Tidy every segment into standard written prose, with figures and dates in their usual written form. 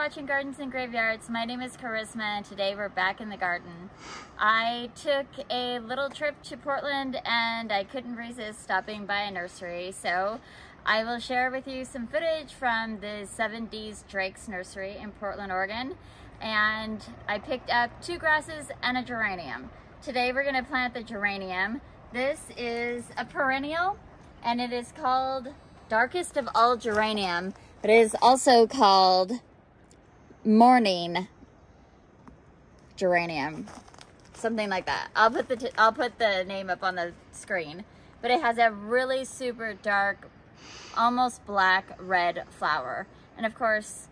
watching Gardens and Graveyards. My name is Charisma and today we're back in the garden. I took a little trip to Portland and I couldn't resist stopping by a nursery, so I will share with you some footage from the 7D's Drake's nursery in Portland, Oregon. And I picked up 2 grasses and a geranium. Today we're going to plant the geranium. This is a perennial and it is called Darkest of All Geranium, but it is also called Mourning Geranium, something like that. I'll put the name up on the screen, but it has a really super dark, almost black red flower, and of course,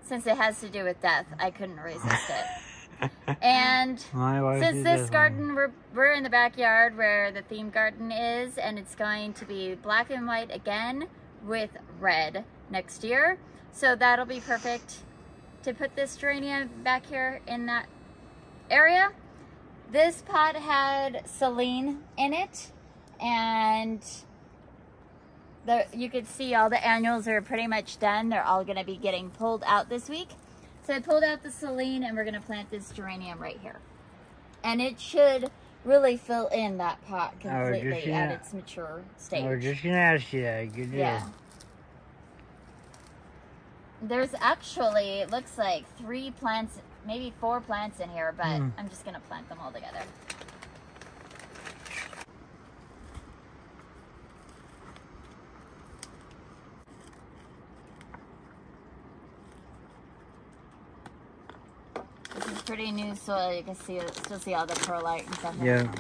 since it has to do with death, I couldn't resist it. And since this garden, we're in the backyard where the theme garden is, and it's going to be black and white again with red next year, so that'll be perfect to put this geranium back here in that area. This pot had Celine in it, and you could see all the annuals are pretty much done. They're all going to be getting pulled out this week. So I pulled out the Celine and we're going to plant this geranium right here. And it should really fill in that pot completely at its mature stage. I was just going to ask you that. Good deal. Yeah. There's actually, it looks like 3 plants, maybe 4 plants in here, but I'm just going to plant them all together. This is pretty new soil. You can still see all the perlite and stuff. Yeah.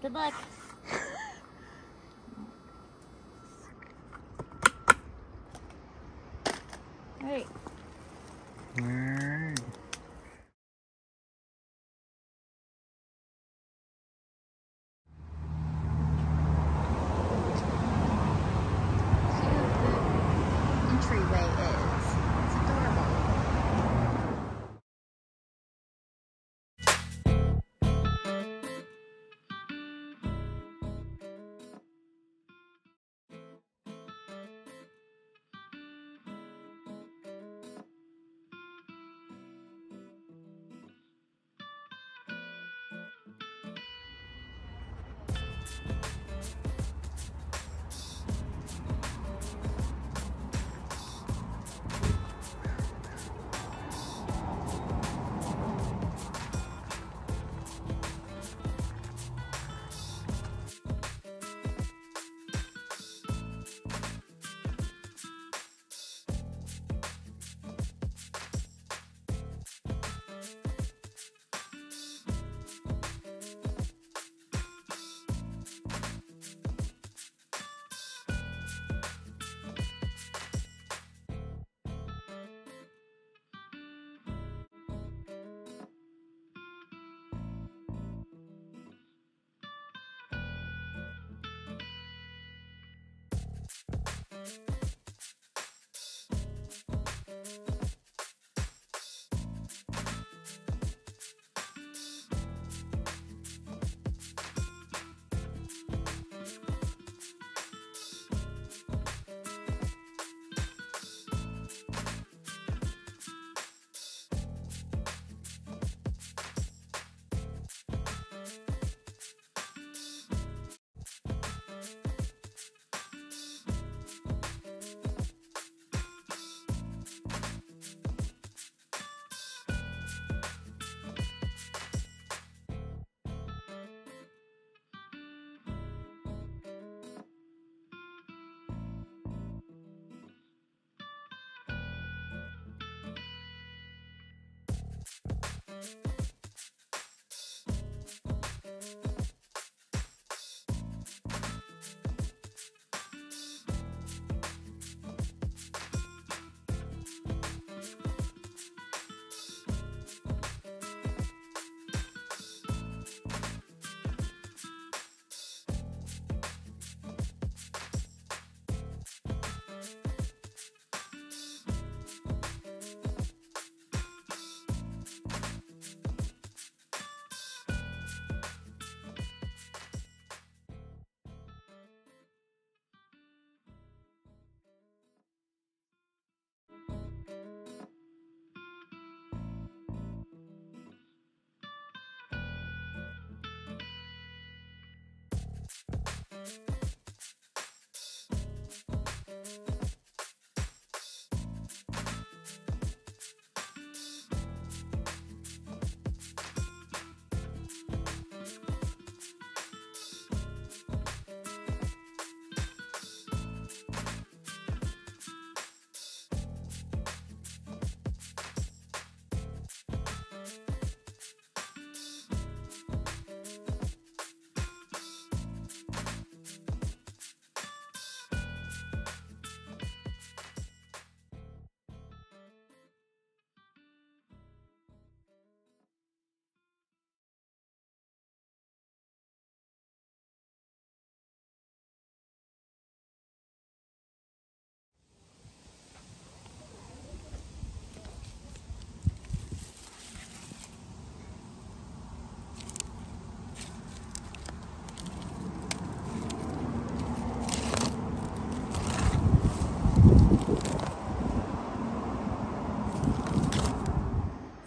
Good luck. All right. Entryway is. It's adorable.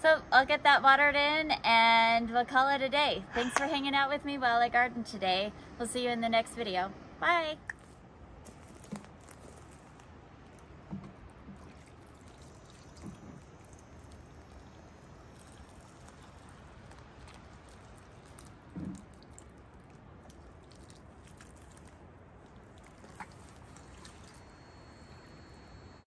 So I'll get that watered in and we'll call it a day. Thanks for hanging out with me while I garden today. We'll see you in the next video. Bye.